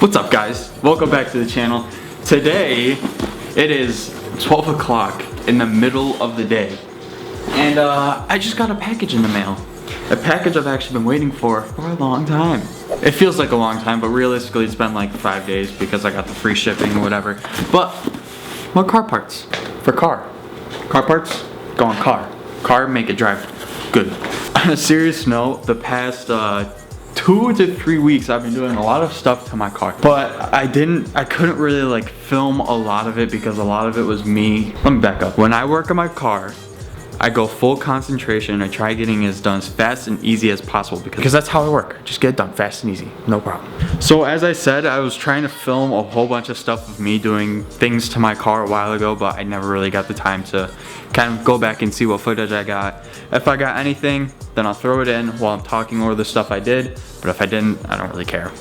What's up, guys? Welcome back to the channel. Today it is 12 o'clock in the middle of the day, and I just got a package in the mail. A package I've actually been waiting for a long time. It feels like a long time, but realistically it's been like 5 days because I got the free shipping or whatever. But more car parts for car. Car parts, go on car. Car, make it drive good. On a serious note, the past 2 to 3 weeks I've been doing a lot of stuff to my car, but I couldn't really like film a lot of it because a lot of it was me. Let me back up. When I work on my car, I go full concentration and I try getting it done as fast and easy as possible because that's how I work. Just get it done fast and easy, no problem. So as I said, I was trying to film a whole bunch of stuff of me doing things to my car a while ago, but I never really got the time to kind of go back and see what footage I got. If I got anything, then I'll throw it in while I'm talking over the stuff I did, but if I didn't, I don't really care.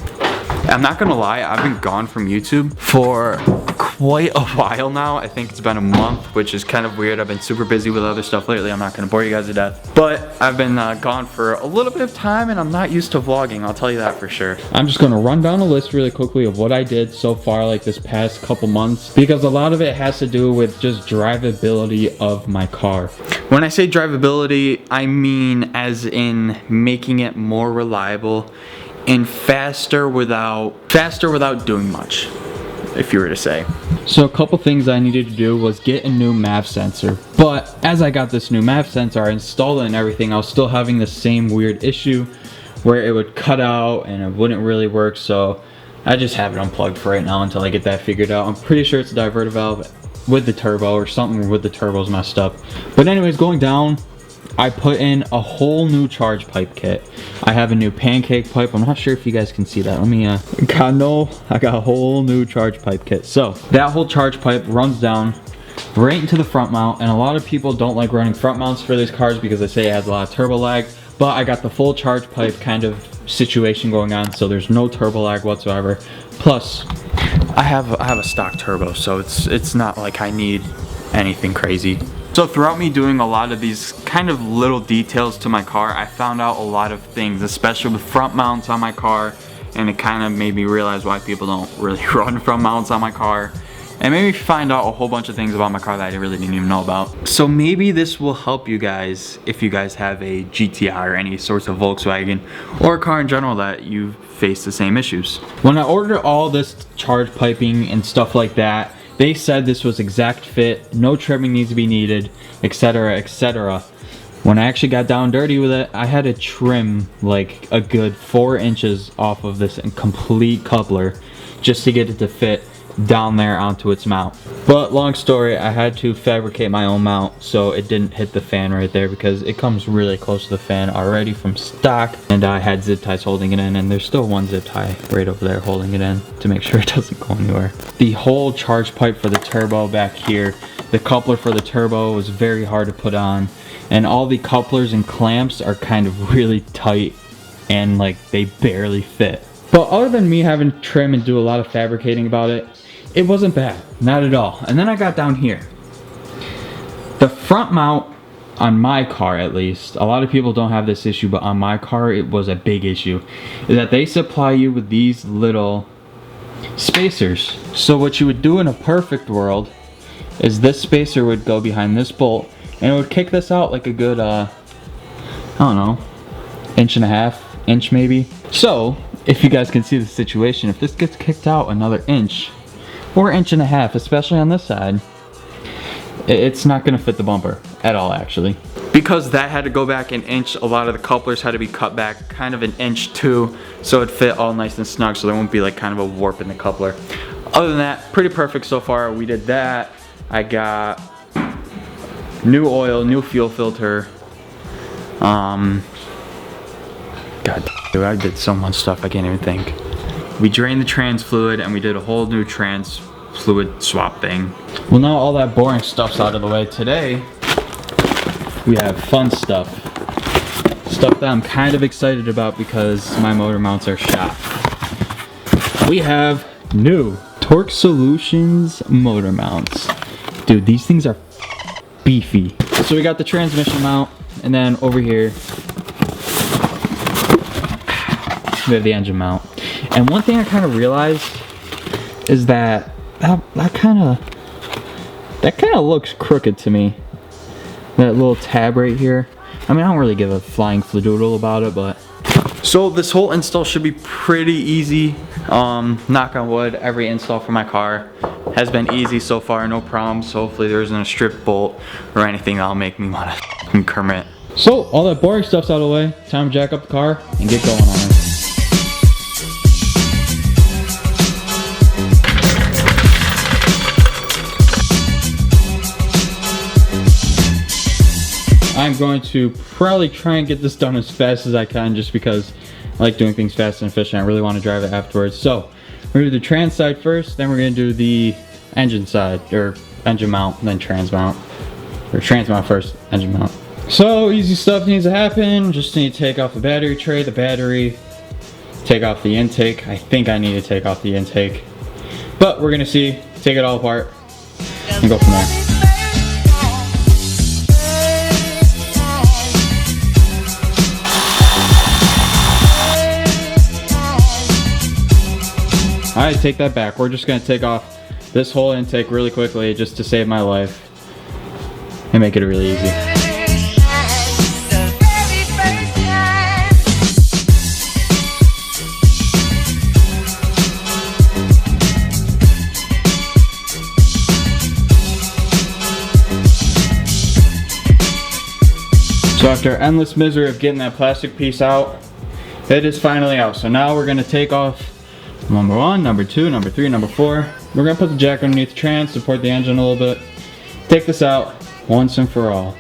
I'm not gonna lie, I've been gone from YouTube for quite a while now. I think it's been a month, which is kind of weird. I've been super busy with other stuff lately. I'm not gonna bore you guys to death, but I've been gone for a little bit of time and I'm not used to vlogging, I'll tell you that for sure. I'm just gonna run down a list really quickly of what I did so far like this past couple months, because a lot of it has to do with just drivability of my car. When I say drivability, I mean as in making it more reliable and faster without doing much, if you were to say. So a couple things I needed to do was get a new MAV sensor, but as I got this new MAV sensor, I installed it and everything, I was still having the same weird issue where it would cut out and it wouldn't really work, so I just have it unplugged for right now until I get that figured out. I'm pretty sure it's a diverter valve with the turbo or something with the turbos messed up. But anyways, going down, I put in a whole new charge pipe kit. I have a new pancake pipe. I'm not sure if you guys can see that. Let me, I got a whole new charge pipe kit. So that whole charge pipe runs down right into the front mount, and a lot of people don't like running front mounts for these cars because they say it has a lot of turbo lag, but I got the full charge pipe kind of situation going on, so there's no turbo lag whatsoever. Plus, I have a stock turbo, so it's not like I need anything crazy. So throughout me doing a lot of these kind of little details to my car, I found out a lot of things, especially with front mounts on my car, and it kind of made me realize why people don't really run front mounts on my car, and made me find out a whole bunch of things about my car that I really didn't even know about. So maybe this will help you guys if you guys have a GTI or any sorts of Volkswagen or a car in general that you face the same issues. When I ordered all this charge piping and stuff like that, they said this was exact fit, no trimming needs to be needed, etc, etc. When I actually got down dirty with it, I had to trim like a good 4 inches off of this complete coupler just to get it to fit down there onto its mount. But long story, I had to fabricate my own mount so it didn't hit the fan right there because it comes really close to the fan already from stock, and I had zip ties holding it in, and there's still one zip tie right over there holding it in to make sure it doesn't go anywhere. The whole charge pipe for the turbo back here, the coupler for the turbo was very hard to put on, and all the couplers and clamps are kind of really tight and like they barely fit. But other than me having to trim and do a lot of fabricating about it, it wasn't bad, not at all. And then I got down here. The front mount on my car, at least, a lot of people don't have this issue, but on my car it was a big issue, is that they supply you with these little spacers. So what you would do in a perfect world is this spacer would go behind this bolt and it would kick this out like a good, I don't know, 1.5 inch maybe. So if you guys can see the situation, if this gets kicked out another inch or 1.5 inches, especially on this side, it's not gonna fit the bumper at all actually. Because that had to go back an inch, a lot of the couplers had to be cut back kind of an inch too, so it fit all nice and snug so there won't be like kind of a warp in the coupler. Other than that, pretty perfect so far. We did that. I got new oil, new fuel filter. God, dude, I did so much stuff I can't even think. We drained the trans fluid and we did a whole new trans fluid swap thing. Well, now all that boring stuff's out of the way. Today, we have fun stuff. Stuff that I'm kind of excited about because my motor mounts are shot. We have new Torque Solutions motor mounts. Dude, these things are beefy. So we got the transmission mount, and then over here, we have the engine mount. And one thing I kind of realized is that that kind of looks crooked to me. That little tab right here. I mean, I don't really give a flying fladoodle about it, but. So this whole install should be pretty easy. Knock on wood, every install for my car has been easy so far, no problems. So hopefully there isn't a strip bolt or anything that'll make me want to commit. So all that boring stuff's out of the way. Time to jack up the car and get going on it. I'm going to probably try and get this done as fast as I can, just because I like doing things fast and efficient. I really want to drive it afterwards. So we're going to do the trans side first, then we're going to do the engine side, or engine mount, and then trans mount. Or trans mount first, engine mount. So easy stuff needs to happen. Just need to take off the battery tray, the battery, take off the intake. I think I need to take off the intake, but we're going to see, take it all apart, and go from there. Alright, take that back. We're just going to take off this whole intake really quickly just to save my life and make it really easy. So after endless misery of getting that plastic piece out, it is finally out. So now we're going to take off number 1, number 2, number 3, number 4. We're going to put the jack underneath the trans, support the engine a little bit. Take this out once and for all.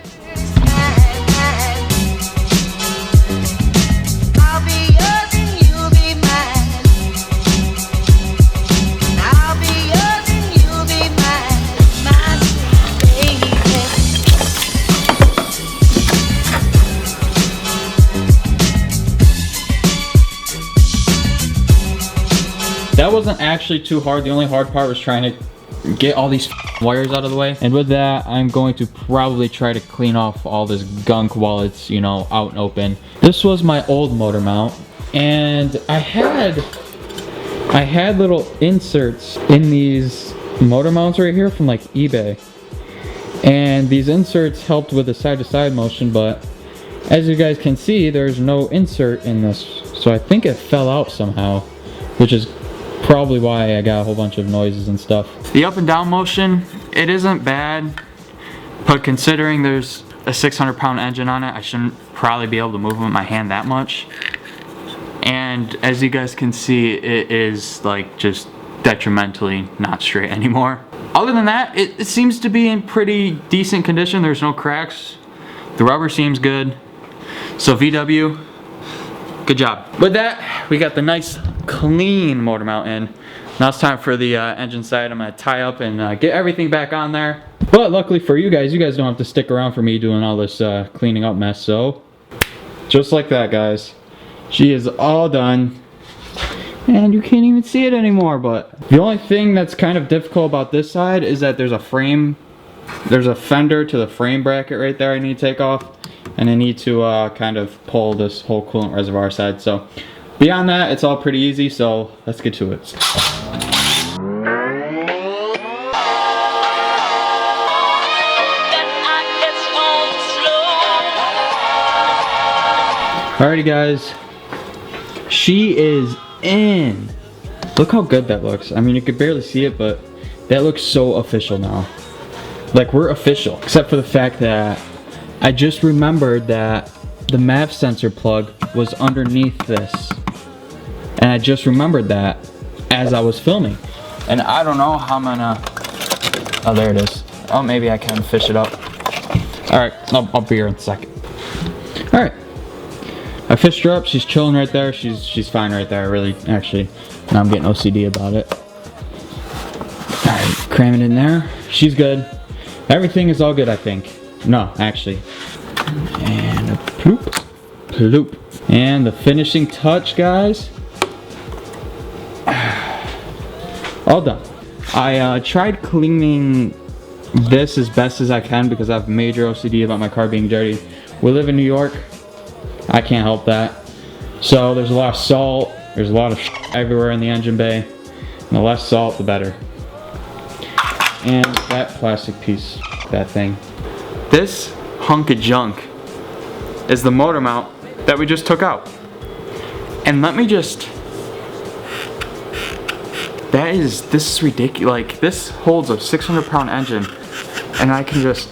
That wasn't actually too hard. The only hard part was trying to get all these wires out of the way. And with that, I'm going to probably try to clean off all this gunk while it's, you know, out and open. This was my old motor mount, and I had little inserts in these motor mounts right here from like eBay. And these inserts helped with the side-to-side motion, but as you guys can see, there's no insert in this. So I think it fell out somehow, which is probably why I got a whole bunch of noises and stuff. The up and down motion, it isn't bad, but considering there's a 600-pound engine on it, I shouldn't probably be able to move it with my hand that much. And as you guys can see, it is like just detrimentally not straight anymore. Other than that, it seems to be in pretty decent condition. There's no cracks. The rubber seems good. So VW, good job. With that, we got the nice clean motor mount in. Now it's time for the engine side. I'm gonna tie up and get everything back on there. But luckily for you guys don't have to stick around for me doing all this cleaning up mess. So just like that, guys, she is all done. And you can't even see it anymore. But the only thing that's kind of difficult about this side is that there's a fender to the frame bracket right there I need to take off. And I need to kind of pull this whole coolant reservoir side. So beyond that, it's all pretty easy, so let's get to it. Alrighty guys, she is in. Look how good that looks. I mean, you could barely see it, but that looks so official now. Like, we're official, except for the fact that I just remembered that the MAV sensor plug was underneath this. And I just remembered that as I was filming. And I don't know how I'm gonna... Oh, there it is. Oh, maybe I can fish it up. Alright, I'll be here in a second. Alright. I fished her up. She's chilling right there. She's fine right there, really, actually. Now I'm getting OCD about it. Alright, cram it in there. She's good. Everything is all good, I think. No, actually. And a ploop. Ploop. And the finishing touch, guys. All done. I tried cleaning this as best as I can because I have major OCD about my car being dirty. We live in New York. I can't help that. So there's a lot of salt There's a lot of everywhere in the engine bay. And the less salt, the better. And that plastic piece, that thing. This hunk of junk is the motor mount that we just took out. And let me just, this is ridiculous. Like, this holds a 600-pound engine, and I can just,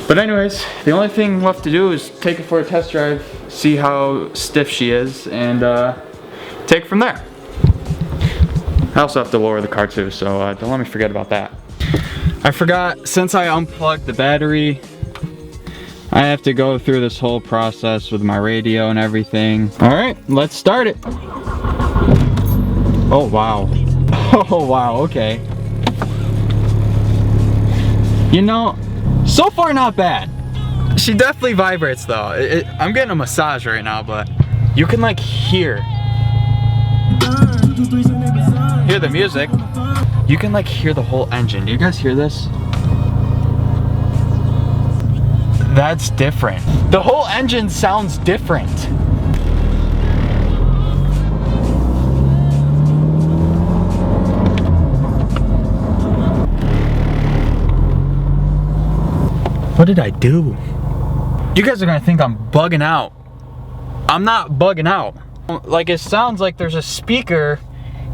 but anyways, the only thing left to do is take it for a test drive, see how stiff she is, and take it from there. I also have to lower the car too, so don't let me forget about that. I forgot, since I unplugged the battery, I have to go through this whole process with my radio and everything. All right, let's start it. Oh, wow. Oh, wow, okay. You know, so far not bad. She definitely vibrates though. I'm getting a massage right now, but you can like hear the music. You can like hear the whole engine. Do you guys hear this? That's different. The whole engine sounds different. What did I do? You guys are gonna think I'm bugging out. I'm not bugging out. Like, it sounds like there's a speaker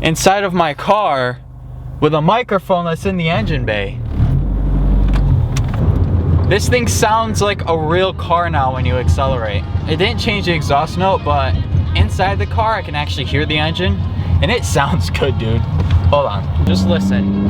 inside of my car with a microphone that's in the engine bay. This thing sounds like a real car now when you accelerate. It didn't change the exhaust note, but inside the car I can actually hear the engine, and it sounds good, dude. Hold on, just listen.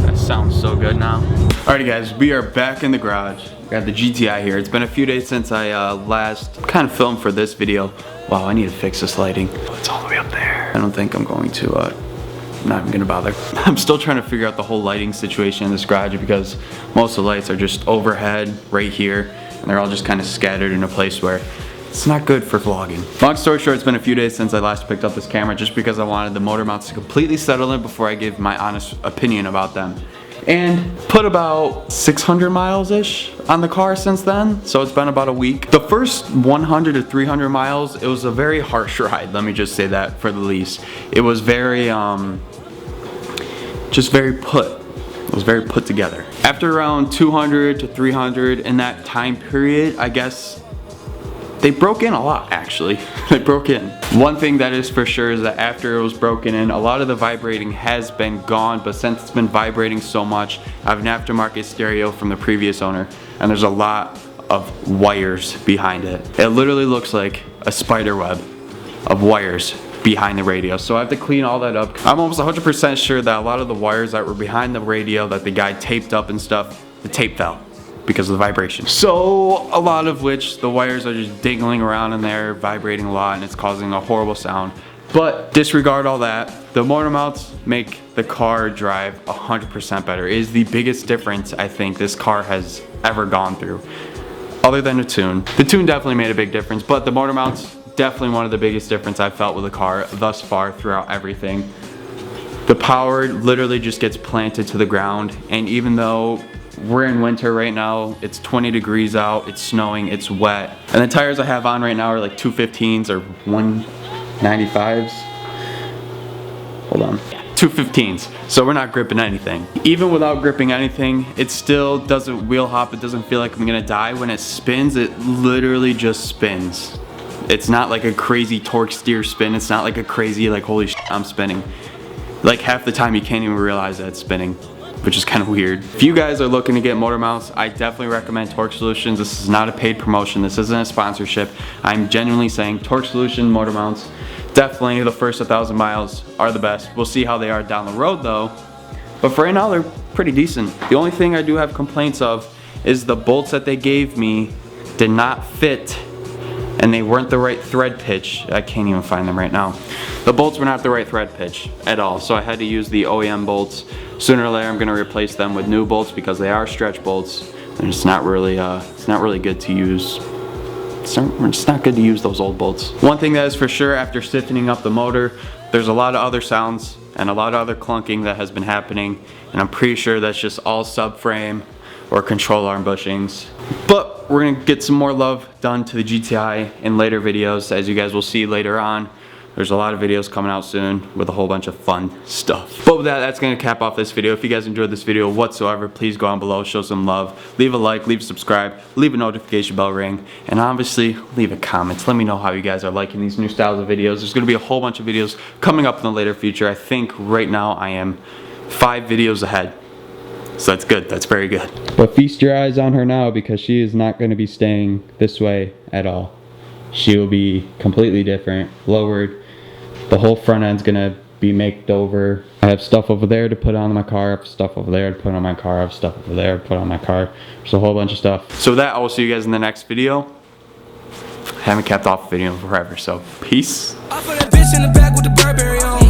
That sounds so good now. Alrighty guys, we are back in the garage. Got the GTI here. It's been a few days since I last kind of filmed for this video. Wow, I need to fix this lighting. Oh, it's all the way up there. I don't think I'm going to, I'm not even gonna bother. I'm still trying to figure out the whole lighting situation in this garage because most of the lights are just overhead right here, and they're all just kind of scattered in a place where it's not good for vlogging. Long story short, it's been a few days since I last picked up this camera just because I wanted the motor mounts to completely settle in before I give my honest opinion about them. And put about 600 miles-ish on the car since then, so it's been about a week. The first 100 to 300 miles, it was a very harsh ride, let me just say that for the least. It was very, just very put. It was very put together. After around 200 to 300 in that time period, I guess they broke in a lot, actually. They broke in. One thing that is for sure is that after it was broken in, a lot of the vibrating has been gone, but since it's been vibrating so much, I have an aftermarket stereo from the previous owner, and there's a lot of wires behind it. It literally looks like a spider web of wires behind the radio, so I have to clean all that up. I'm almost 100% sure that a lot of the wires that were behind the radio that the guy taped up and stuff, the tape fell because of the vibration. So a lot of which the wires are just dingling around in there, vibrating a lot, and it's causing a horrible sound. But disregard all that. The motor mounts make the car drive 100% better. It is the biggest difference I think this car has ever gone through, other than the tune. The tune definitely made a big difference, but the motor mounts, definitely one of the biggest difference I've felt with the car thus far throughout everything. The power literally just gets planted to the ground, and even though we're in winter right now, it's 20 degrees out, it's snowing, it's wet, and the tires I have on right now are like 215s or 195s. Hold on. 215s, so we're not gripping anything. Even without gripping anything, it still doesn't wheel hop, it doesn't feel like I'm gonna die. When it spins, it literally just spins. It's not like a crazy torque steer spin, it's not like a crazy like holy shit I'm spinning. Like half the time you can't even realize that it's spinning, which is kind of weird. If you guys are looking to get motor mounts, I definitely recommend Torque Solutions. This is not a paid promotion, this isn't a sponsorship. I'm genuinely saying Torque Solution motor mounts, definitely the first 1,000 miles are the best. We'll see how they are down the road though, but for right now they're pretty decent. The only thing I do have complaints of is the bolts that they gave me did not fit, and they weren't the right thread pitch. I can't even find them right now. The bolts were not the right thread pitch at all, so I had to use the OEM bolts. Sooner or later I'm gonna replace them with new bolts because they are stretch bolts, and it's not really good to use. It's not good to use those old bolts. One thing that is for sure, after stiffening up the motor, there's a lot of other sounds and a lot of other clunking that has been happening, and I'm pretty sure that's just all subframe or control arm bushings. But we're gonna get some more love done to the GTI in later videos, as you guys will see later on. There's a lot of videos coming out soon with a whole bunch of fun stuff. But with that, that's gonna cap off this video. If you guys enjoyed this video whatsoever, please go down below, show some love, leave a like, leave a subscribe, leave a notification bell ring, and obviously leave a comment. Let me know how you guys are liking these new styles of videos. There's gonna be a whole bunch of videos coming up in the later future. I think right now I am 5 videos ahead. So that's good, that's very good. But feast your eyes on her now, because she is not gonna be staying this way at all. She will be completely different, lowered. The whole front end's gonna be maked over. I have stuff over there to put on my car, I have stuff over there to put on my car, I have stuff over there to put on my car. There's a whole bunch of stuff. So with that, I will see you guys in the next video. I haven't capped off a video in forever, so peace. I put that bitch in the back with the Burberry on.